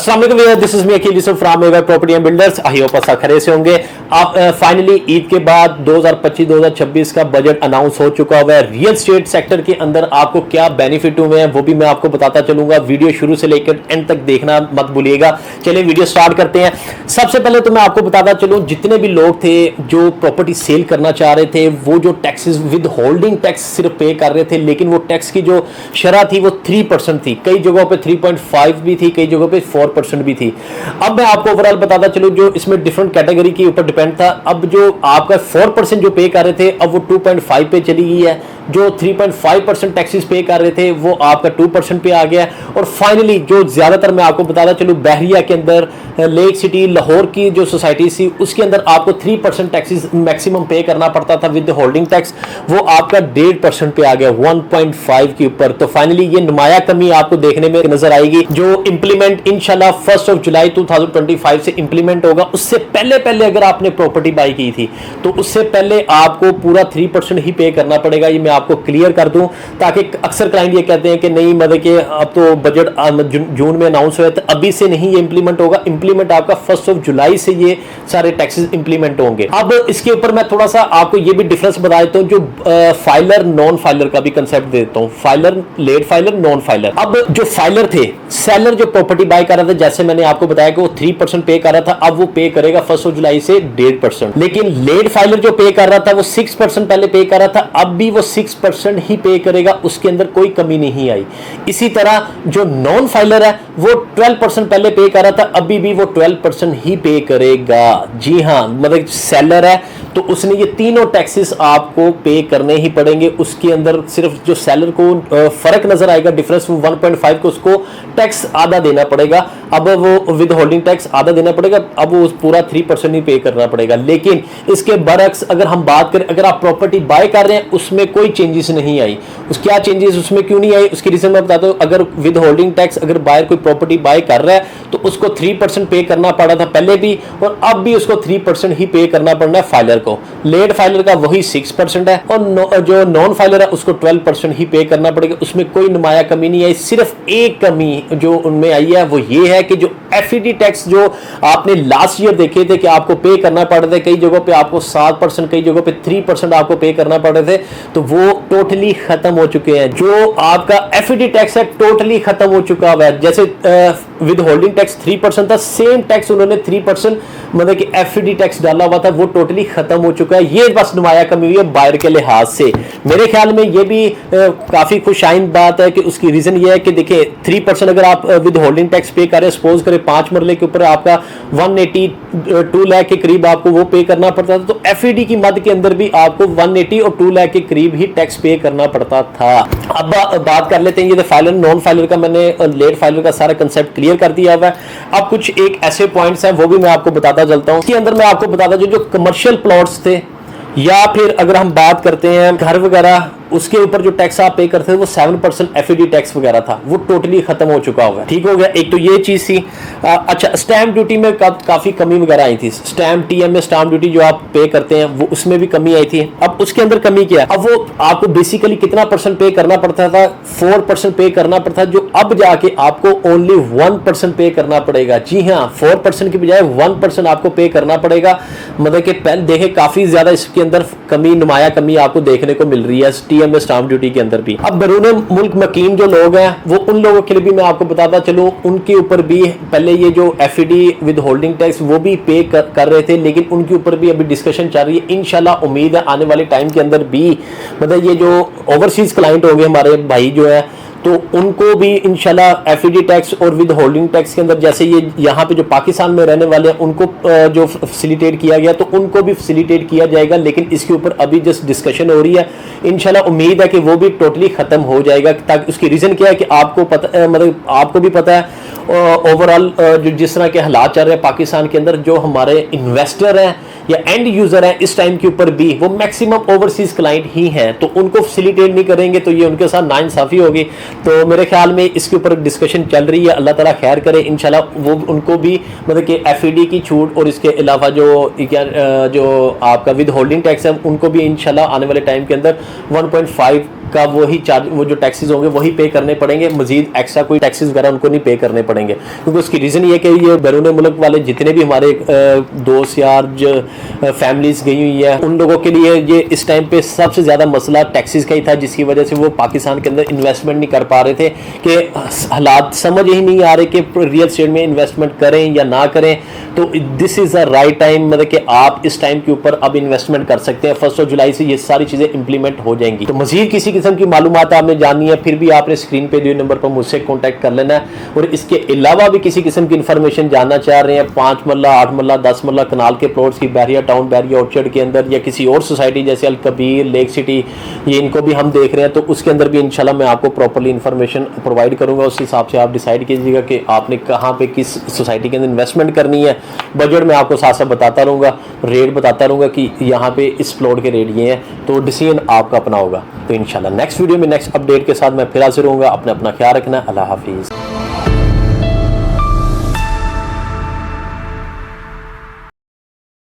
अस्सलाम वालेकुम, this is me Aqeel Yusuf from Mega Property and Builders. I hope आप खरे से होंगे। आप फाइनली ईद के बाद 2025-2026 का बजट अनाउंस हो चुका हुआ है। रियल स्टेट सेक्टर के अंदर आपको क्या बेनिफिट हुए हैं वो भी मैं आपको बताता चलूंगा। वीडियो शुरू से लेकर एंड तक देखना मत भूलिएगा। चलिए वीडियो स्टार्ट करते हैं। सबसे पहले तो मैं आपको बताता चलूं, जितने भी लोग थे जो प्रॉपर्टी सेल करना चाह रहे थे वो जो टैक्सेस विद होल्डिंग टैक्स सिर्फ पे कर रहे थे, लेकिन वो टैक्स की जो शरह थी वो 3% थी, कई जगहों पे 3.5 भी थी, कई जगहों पे 4% भी थी। अब मैं आपको ओवरऑल बताता चलूं, जो इसमें डिफरेंट कैटेगरी के ऊपर डिपेंड था। अब जो आपका 4% जो पे कर रहे थे अब वो 2.5 पे चली गई है। जो 3.5% टैक्सेस पे कर रहे थे वो आपका 2% पे आ गया। और फाइनली जो ज्यादातर मैं आपको बताता चलूं, बहरिया के अंदर, लेक सिटी, लाहौर की जो सोसाइटी थी उसके अंदर आपको 3% टैक्सेस मैक्सिमम पे करना पड़ता था विद होल्डिंग टैक्स, वो आपका 1.5% पे आ गया 1.5 के ऊपर। तो फाइनली ये नुमाया कमी आपको देखने में नजर आएगी, जो इंप्लीमेंट इंशाल्लाह 1 जुलाई 2025 से इंप्लीमेंट होगा। उससे पहले अगर आपने प्रॉपर्टी बाई की थी तो उससे पहले आपको पूरा 3% ही पे करना पड़ेगा। ये मैं आपको क्लियर कर दूं, ताकि अक्सर क्लाइंट ये कहते हैं कि नहीं, मतलब कि अब तो बजट जून में अनाउंस हुआ है तो अभी से नहीं ये इंप्लीमेंट होगा। इंप्लीमेंट आपका 1 जुलाई से ये सारे टैक्सेस इंप्लीमेंट होंगे। अब इसके ऊपर मैं थोड़ा सा आपको ये भी डिफरेंस बता देता हूं, जो फाइलर नॉन फाइलर का भी कंसेप्ट देता हूं। Filer, late filer, non filer. अब जो फाइलर थे, सेलर जो प्रॉपर्टी बाय कर रहा था, जैसे मैंने आपको बताया कि वो 3% पे कर रहा था, अब वो पे करेगा 1 जुलाई से 1.5%। लेकिन लेट फाइलर जो पे कर रहा था वो 6% पहले पे कर रहा था, अब भी वो 6% ही पे करेगा, उसके अंदर कोई कमी नहीं आई। इसी तरह जो नॉन फाइलर है वो 12% पहले पे कर रहा था, अभी भी वो 12% ही पे करेगा। जी हाँ, मतलब सेलर है तो उसने ये तीनों टैक्सेस आपको पे करने ही पड़ेंगे। उसके अंदर सिर्फ जो सेलर को फर्क नजर आएगा, डिफरेंस, वो 1.5 को उसको टैक्स आधा देना पड़ेगा, अब वो विद होल्डिंग टैक्स आधा देना पड़ेगा, अब वो पूरा 3% ही पे करना पड़ेगा। लेकिन इसके बरक्स अगर हम बात करें, अगर आप प्रॉपर्टी बाय कर रहे हैं उसमें कोई चेंजेस नहीं आई। क्या चेंजेस उसमें क्यों नहीं आई, उसकी रीजन मैं बताता हूं। अगर विद होल्डिंग टैक्स अगर बायर कोई प्रॉपर्टी बाय कर रहा है तो उसको 3% पे करना पड़ा था पहले भी, और अब भी उसको 3% ही पे करना पड़ना है फाइलर को। लेट फाइलर का वही 6% है, और जो नॉन फाइलर है उसको 12% ही पे करना पड़ेगा। उसमें कोई नुमाया कमी नहीं आई। सिर्फ एक कमी जो उनमें आई है वो ये है कि जो एफईडी टैक्स जो आपने लास्ट ईयर देखे थे कि आपको पे करना पड़ रहे थे, कई जगहों पे आपको 7%, कई जगहों पे 3% आपको पे करना पड़ रहे थे, तो वो टोटली खत्म हो चुके हैं। जो आपका एफईडी टैक्स है टोटली खत्म हो चुका हुआ है। जैसे विद होल्डिंग टैक्स 3% था, सेम टैक्स उन्होंने 3% मतलब कि एफईडी टैक्स डाला हुआ था, वो टोटली खत्म हो चुका है। ये बस नुमाया कमी हुई है बायर के लिहाज से। मेरे ख्याल में ये भी काफी खुशाइन बात है कि उसकी रीजन ये है कि देखिए 3% अगर आप विद होल्डिंग टैक्स पे करें, सपोज करें 5 मरले के ऊपर आपका 182 लाख के करीब आपको वो पे करना पड़ता था, तो एफईडी की मद के अंदर भी आपको 180 और 2 लाख के करीब ही टैक्स पे करना पड़ता था। अब बात कर लेते हैं ये फाइलर नॉन फाइलर का, मैंने लेट फाइलर का सारा कंसेप्ट क्लियर कर दिया हुआ है। अब कुछ एक ऐसे पॉइंट्स हैं वो भी मैं आपको बताता चलता हूं। इसके अंदर मैं आपको बताता जो कमर्शियल प्लॉट्स थे, या फिर अगर हम बात करते हैं घर वगैरह, उसके ऊपर जो टैक्स आप पे करते थे वो 7% एफईडी टैक्स वगैरह था, वो टोटली खत्म हो चुका होगा। ठीक हो गया, एक तो ये चीज थी। अच्छा, स्टैंप ड्यूटी में काफी कमी वगैरह आई थी। स्टैंप टीएमए स्टैंप ड्यूटी जो आप पे करते हैं वो उसमें भी कमी आई थी। अब उसके अंदर कमी क्या है, अब वो आपको बेसिकली कितना % पे करना पड़ता था, 4% पे करना पड़ता, जो अब जाके आपको ओनली 1% पे करना पड़ेगा। जी हाँ, 4% की बजाय 1% आपको पे करना पड़ेगा। मतलब कि पहले देखे काफी ज्यादा इसके अंदर कमी, नुमाया कमी आपको देखने को मिल रही है टीएमए स्टैंप ड्यूटी के अंदर भी। अब बैरून मुल्क मकीन जो लोग हैं वो उन लोगों के लिए भी मैं आपको बताता चलूं, उनके ऊपर भी पहले ये जो एफईडी विद होल्डिंग टैक्स वो भी पे कर रहे थे, लेकिन उनके ऊपर भी अभी डिस्कशन चल रही है। इंशाल्लाह उम्मीद है आने वाले टाइम के अंदर भी, मतलब ये जो ओवरसीज क्लाइंट होंगे हमारे भाई जो है, तो उनको भी इंशाल्लाह एफईडी टैक्स और विद होल्डिंग टैक्स के अंदर, जैसे ये यहाँ पे जो पाकिस्तान में रहने वाले हैं उनको जो फैसिलिटेट किया गया तो उनको भी फैसिलिटेट किया जाएगा। लेकिन इसके ऊपर अभी जस्ट डिस्कशन हो रही है। इंशाल्लाह उम्मीद है कि वो भी टोटली खत्म हो जाएगा। ताकि उसकी रीजन क्या है कि आपको पता, मतलब आपको भी पता है ओवरऑल जो जिस तरह के हालात चल रहे हैं पाकिस्तान के अंदर, जो हमारे इन्वेस्टर हैं या एंड यूजर हैं इस टाइम के ऊपर भी वो मैक्सिमम ओवरसीज क्लाइंट ही हैं, तो उनको फैसिलिटेट नहीं करेंगे तो ये उनके साथ नाइंसाफी होगी। तो मेरे ख्याल में इसके ऊपर डिस्कशन चल रही है, अल्लाह ताला खैर करे। इंशाल्लाह वो उनको भी मतलब कि एफईडी की छूट और इसके अलावा जो आपका विद होल्डिंग टैक्स है उनको भी इंशाल्लाह आने वाले टाइम के अंदर 1.5 का वही चार्ज, वो जो टैक्सेस होंगे वही पे करने पड़ेंगे, मजीद एक्स्ट्रा कोई टैक्सेस वगैरह उनको नहीं पे करने पड़ेंगे। क्योंकि उसकी रीज़न ये कि ये बैरून मुल्क वाले जितने भी हमारे दोस्त यार जो फैमिलीज गई हुई है, उन लोगों के लिए ये इस टाइम पे सबसे ज़्यादा मसला टैक्सेस का ही था, जिसकी वजह से वो पाकिस्तान के अंदर इन्वेस्टमेंट नहीं कर पा रहे थे कि हालात समझ ही नहीं आ रहे कि रियल स्टेट में इन्वेस्टमेंट करें या ना करें। तो this is the right time, मतलब कि आप इस टाइम के ऊपर अब इन्वेस्टमेंट कर सकते हैं। 1 जुलाई से ये सारी चीज़ें इंप्लीमेंट हो जाएंगी। तो मजीद किसी किस्म की मालूमात आपने जाननी है, फिर भी आपने स्क्रीन पे दिए नंबर पर मुझसे कॉन्टैक्ट कर लेना है। और इसके अलावा भी किसी किस्म की इन्फॉर्मेशन जानना चाह रहे हैं, 5 मरला 8 मरला 10 मरला कनाल के प्लॉट्स की बैरिया टाउन बैरिया ऑर्चर्ड के अंदर, या किसी और सोसाइटी जैसे अल कबीर लेक सिटी, ये इनको भी हम देख रहे हैं, तो उसके अंदर भी इंशाल्लाह मैं आपको प्रॉपर्ली इन्फॉर्मेशन प्रोवाइड करूंगा। उस हिसाब से आप डिसाइड कीजिएगा कि आपने कहाँ पे किस सोसाइटी के अंदर इन्वेस्टमेंट करनी है। बजट में आपको साथ साथ बताता रहूँगा, रेट बताता रहूँगा कि यहाँ पे इस प्लॉट के रेट ये हैं, तो डिसीजन आपका अपना होगा। तो इंशाल्लाह नेक्स्ट वीडियो में नेक्स्ट अपडेट के साथ मैं फिर हाजिर होऊंगा। अपना ख्याल रखना। अल्लाह हाफिज़।